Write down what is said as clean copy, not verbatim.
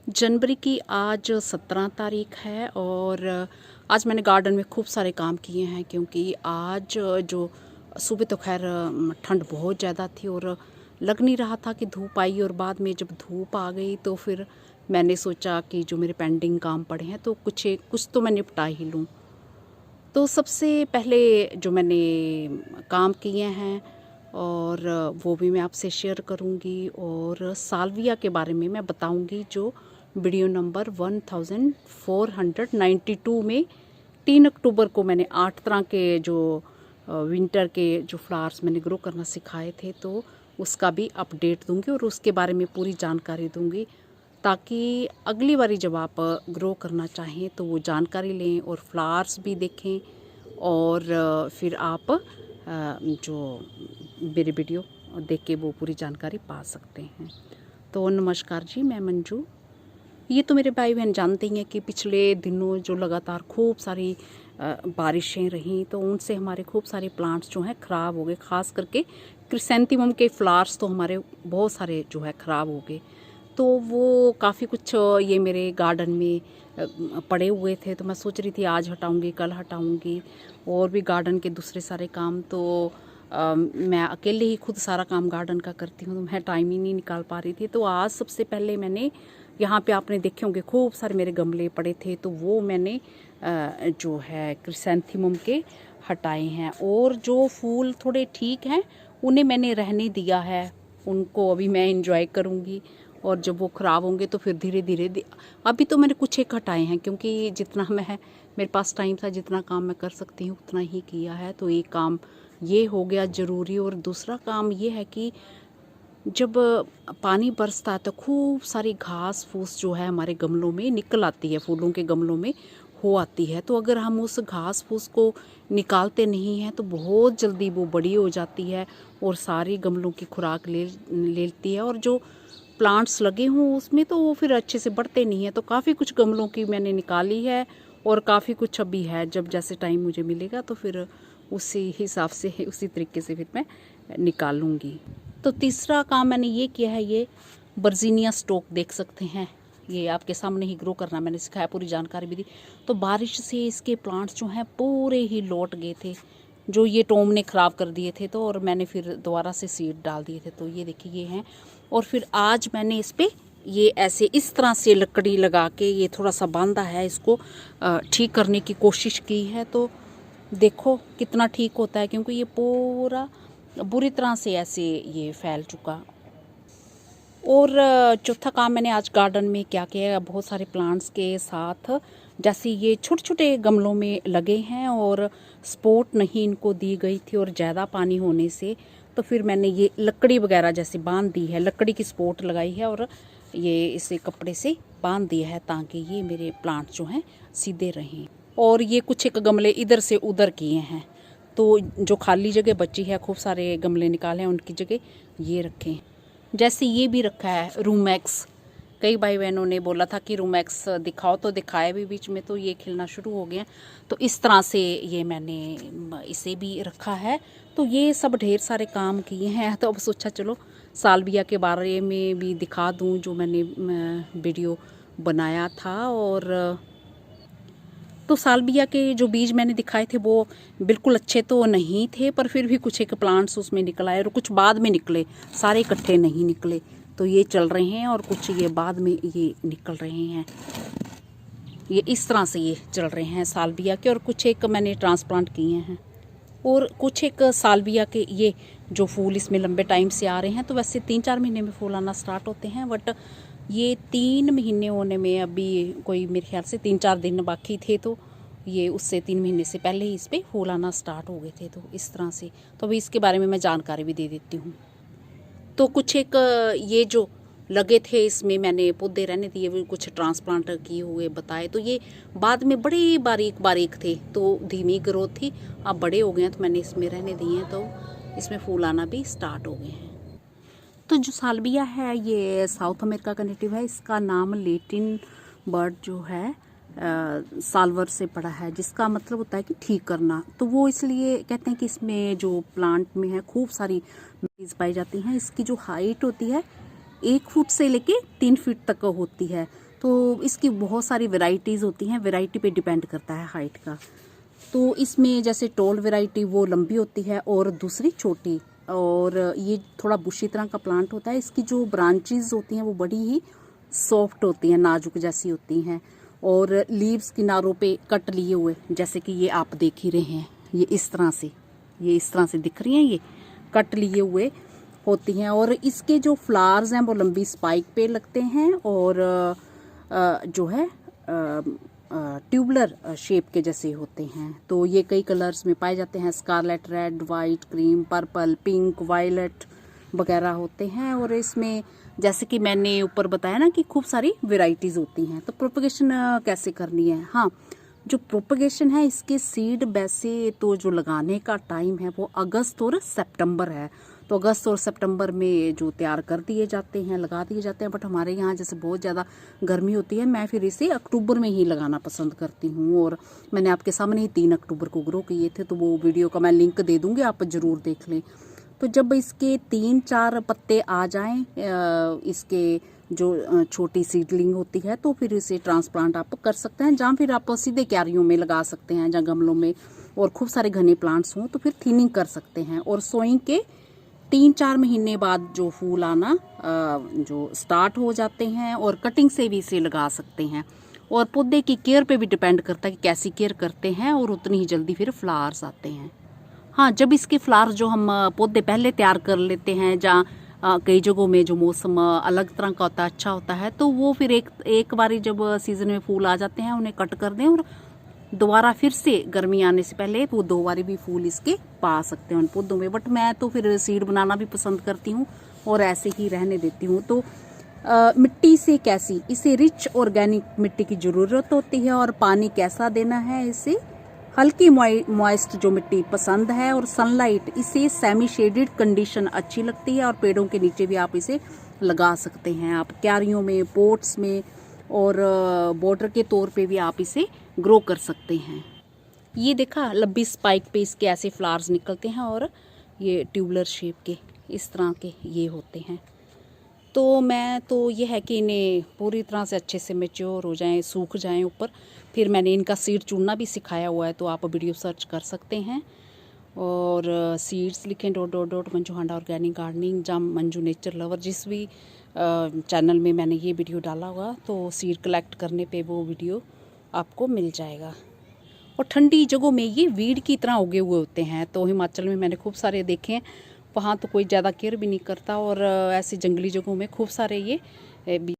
जनवरी की आज 17 तारीख है और आज मैंने गार्डन में खूब सारे काम किए हैं क्योंकि आज जो सुबह तो खैर ठंड बहुत ज़्यादा थी और लग नहीं रहा था कि धूप आई, और बाद में जब धूप आ गई तो फिर मैंने सोचा कि जो मेरे पेंडिंग काम पड़े हैं तो कुछ तो मैं निपटा ही लूँ। तो सबसे पहले जो मैंने काम किए हैं और वो भी मैं आपसे शेयर करूंगी, और साल्विया के बारे में मैं बताऊंगी जो वीडियो नंबर 1492 में 3 अक्टूबर को मैंने 8 तरह के जो विंटर के जो फ्लावर्स मैंने ग्रो करना सिखाए थे तो उसका भी अपडेट दूंगी और उसके बारे में पूरी जानकारी दूंगी, ताकि अगली बारी जब आप ग्रो करना चाहें तो वो जानकारी लें और फ्लावर्स भी देखें और फिर आप जो मेरी वीडियो देख के वो पूरी जानकारी पा सकते हैं। तो नमस्कार जी, मैं मंजू। ये तो मेरे भाई बहन जानते ही हैं कि पिछले दिनों जो लगातार खूब सारी बारिशें रहीं तो उनसे हमारे खूब सारे प्लांट्स जो हैं ख़राब हो गए। ख़ास करके क्रिसेंथेमम के फ्लावर्स तो हमारे बहुत सारे जो है ख़राब हो गए। तो वो काफ़ी कुछ ये मेरे गार्डन में पड़े हुए थे, तो मैं सोच रही थी आज हटाऊंगी कल हटाऊंगी, और भी गार्डन के दूसरे सारे काम तो मैं अकेले ही खुद सारा काम गार्डन का करती हूँ, तो मैं टाइम ही नहीं निकाल पा रही थी। तो आज सबसे पहले मैंने यहाँ पे आपने देखे होंगे खूब सारे मेरे गमले पड़े थे, तो वो मैंने जो है क्रिसेंथेमम के हटाए हैं, और जो फूल थोड़े ठीक हैं उन्हें मैंने रहने दिया है, उनको अभी मैं इंजॉय करूँगी। और जब वो ख़राब होंगे तो फिर धीरे धीरे अभी तो मैंने कुछ एक हटाए हैं क्योंकि जितना मेरे पास टाइम था, जितना काम मैं कर सकती हूँ उतना ही किया है। तो एक काम ये हो गया ज़रूरी, और दूसरा काम ये है कि जब पानी बरसता है तो खूब सारी घास फूस जो है हमारे गमलों में निकल आती है, फूलों के गमलों में हो आती है। तो अगर हम उस घास फूस को निकालते नहीं हैं तो बहुत जल्दी वो बड़ी हो जाती है और सारी गमलों की खुराक ले लेती है, और जो प्लांट्स लगे हों उसमें तो वो फिर अच्छे से बढ़ते नहीं हैं। तो काफ़ी कुछ गमलों की मैंने निकाली है और काफ़ी कुछ अभी है, जब जैसे टाइम मुझे मिलेगा तो फिर उसी हिसाब से उसी तरीके से फिर मैं निकालूंगी। तो तीसरा काम मैंने ये किया है, ये बर्जीनिया स्टॉक देख सकते हैं, ये आपके सामने ही ग्रो करना मैंने सिखाया, पूरी जानकारी भी दी। तो बारिश से इसके प्लांट्स जो हैं पूरे ही लौट गए थे, जो ये टॉम ने ख़राब कर दिए थे, तो और मैंने फिर दोबारा से सीड डाल दिए थे। तो ये देखिए ये हैं, और फिर आज मैंने इस पर ये ऐसे इस तरह से लकड़ी लगा के ये थोड़ा सा बांधा है, इसको ठीक करने की कोशिश की है। तो देखो कितना ठीक होता है, क्योंकि ये पूरा बुरी तरह से ऐसे ये फैल चुका। और चौथा काम मैंने आज गार्डन में क्या किया है, बहुत सारे प्लांट्स के साथ जैसे ये छोटे छोटे गमलों में लगे हैं और सपोर्ट नहीं इनको दी गई थी, और ज़्यादा पानी होने से तो फिर मैंने ये लकड़ी वगैरह जैसे बांध दी है, लकड़ी की सपोर्ट लगाई है और ये इसे कपड़े से बांध दिया है ताकि ये मेरे प्लांट्स जो हैं सीधे रहें। और ये कुछ एक गमले इधर से उधर किए हैं, तो जो खाली जगह बची है खूब सारे गमले निकाले हैं, उनकी जगह ये रखें। जैसे ये भी रखा है रूमैक्स, कई भाई बहनों ने बोला था कि रूमैक्स दिखाओ, तो दिखाया भी बीच में, तो ये खिलना शुरू हो गया। तो इस तरह से ये मैंने इसे भी रखा है। तो ये सब ढेर सारे काम किए हैं। तो अब सोचा चलो साल्विया के बारे में भी दिखा दूं जो मैंने वीडियो बनाया था। और तो साल्विया के जो बीज मैंने दिखाए थे वो बिल्कुल अच्छे तो नहीं थे, पर फिर भी कुछ एक प्लांट्स उसमें निकल आए और कुछ बाद में निकले, सारे इकट्ठे नहीं निकले। तो ये चल रहे हैं और कुछ ये बाद में ये निकल रहे हैं, ये इस तरह से ये चल रहे हैं साल्विया के। और कुछ एक मैंने ट्रांसप्लांट किए हैं, और कुछ एक साल्विया के ये जो फूल इसमें लंबे टाइम से आ रहे हैं। तो वैसे 3-4 महीने में फूल आना स्टार्ट होते हैं, बट ये 3 महीने होने में अभी कोई मेरे ख्याल से 3-4 दिन बाकी थे, तो ये उससे 3 महीने से पहले ही इस पर फूल आना स्टार्ट हो गए थे। तो इस तरह से तो अभी इसके बारे में मैं जानकारी भी दे देती हूँ। तो कुछ एक ये जो लगे थे इसमें मैंने पौधे रहने दिए, वो कुछ ट्रांसप्लांट किए हुए बताए। तो ये बाद में बड़े बारीक बारीक थे, तो धीमी ग्रोथ थी, अब बड़े हो गए हैं तो मैंने इसमें रहने दिए हैं, तो इसमें फूल आना भी स्टार्ट हो गए हैं। तो जो साल्विया है ये साउथ अमेरिका का नेटिव है, इसका नाम लैटिन वर्ड जो है साल्वर से पड़ा है, जिसका मतलब होता है कि ठीक करना। तो वो इसलिए कहते हैं कि इसमें जो प्लांट में है खूब सारी बीज पाई जाती हैं। इसकी जो हाइट होती है 1 फुट से लेके 3 फीट तक होती है। तो इसकी बहुत सारी वैरायटीज़ होती हैं, वैरायटी पे डिपेंड करता है हाइट का। तो इसमें जैसे टॉल वैरायटी वो लंबी होती है और दूसरी छोटी, और ये थोड़ा बुशी तरह का प्लांट होता है। इसकी जो ब्रांचेस होती हैं वो बड़ी ही सॉफ्ट होती हैं, नाजुक जैसी होती हैं, और लीव्स किनारों पे कट लिए हुए, जैसे कि ये आप देख ही रहे हैं, ये इस तरह से दिख रही हैं, ये कट लिए हुए होती हैं। और इसके जो फ्लावर्स हैं वो लंबी स्पाइक पे लगते हैं, और जो है ट्यूबलर शेप के जैसे होते हैं। तो ये कई कलर्स में पाए जाते हैं, scarlet, red, white, cream, purple, pink, violet वगैरह होते हैं। और इसमें जैसे कि मैंने ऊपर बताया ना कि खूब सारी वेराइटीज़ होती हैं। तो प्रोपगेशन कैसे करनी है? हाँ, जो प्रोपगेशन है इसके सीड वैसे तो जो लगाने का टाइम है वो अगस्त और सितंबर है। तो अगस्त और सितंबर में जो तैयार कर दिए जाते हैं, लगा दिए जाते हैं। बट हमारे यहाँ जैसे बहुत ज़्यादा गर्मी होती है, मैं फिर इसे अक्टूबर में ही लगाना पसंद करती हूँ। और मैंने आपके सामने ही 3 अक्टूबर को ग्रो किए थे, तो वो वीडियो का मैं लिंक दे दूँगी, आप ज़रूर देख लें। तो जब इसके 3-4 पत्ते आ जाएं, इसके जो छोटी सीडलिंग होती है, तो फिर इसे ट्रांसप्लांट आप कर सकते हैं, जहाँ फिर आप सीधे क्यारियों में लगा सकते हैं, जहाँ गमलों में और खूब सारे घने प्लांट्स हों तो फिर थिनिंग कर सकते हैं। और सोइंग के 3-4 महीने बाद जो फूल आना जो स्टार्ट हो जाते हैं, और कटिंग से भी इसे लगा सकते हैं। और पौधे की केयर पे भी डिपेंड करता है कि कैसी केयर करते हैं, और उतनी ही जल्दी फिर फ्लावर्स आते हैं। हाँ, जब इसके फ्लावर जो हम पौधे पहले तैयार कर लेते हैं, जहाँ कई जगहों में जो मौसम अलग तरह का होता है, अच्छा होता है, तो वो फिर एक बारी जब सीजन में फूल आ जाते हैं उन्हें कट कर दें, और दोबारा फिर से गर्मी आने से पहले वो 2 बारी भी फूल इसके पा सकते हैं उन पौधों में। बट मैं तो फिर सीड बनाना भी पसंद करती हूँ और ऐसे ही रहने देती हूँ। तो मिट्टी से कैसी, इसे रिच ऑर्गेनिक मिट्टी की ज़रूरत होती है, और पानी कैसा देना है, इसे हल्की मॉइस्ट जो मिट्टी पसंद है, और सनलाइट, इसे सेमी शेडेड कंडीशन अच्छी लगती है। और पेड़ों के नीचे भी आप इसे लगा सकते हैं, आप क्यारियों में, पोट्स में, और बॉर्डर के तौर पे भी आप इसे ग्रो कर सकते हैं। ये देखा, लंबी स्पाइक पे इसके ऐसे फ्लावर्स निकलते हैं, और ये ट्यूबलर शेप के इस तरह के ये होते हैं। तो मैं तो ये है कि इन्हें पूरी तरह से अच्छे से मैच्योर हो जाएं, सूख जाएं ऊपर, फिर मैंने इनका सीड चुनना भी सिखाया हुआ है, तो आप वीडियो सर्च कर सकते हैं। और सीड्स लिखें .. मंजू हांडा ऑर्गेनिक गार्डनिंग, या मंजू नेचर लवर, जिस भी चैनल में मैंने ये वीडियो डाला होगा, तो सीड कलेक्ट करने पे वो वीडियो आपको मिल जाएगा। और ठंडी जगहों में ये वीड की तरह उगे हुए होते हैं। तो हिमाचल में मैंने खूब सारे देखे हैं, वहाँ तो कोई ज़्यादा केयर भी नहीं करता, और ऐसी जंगली जगहों में खूब सारे ये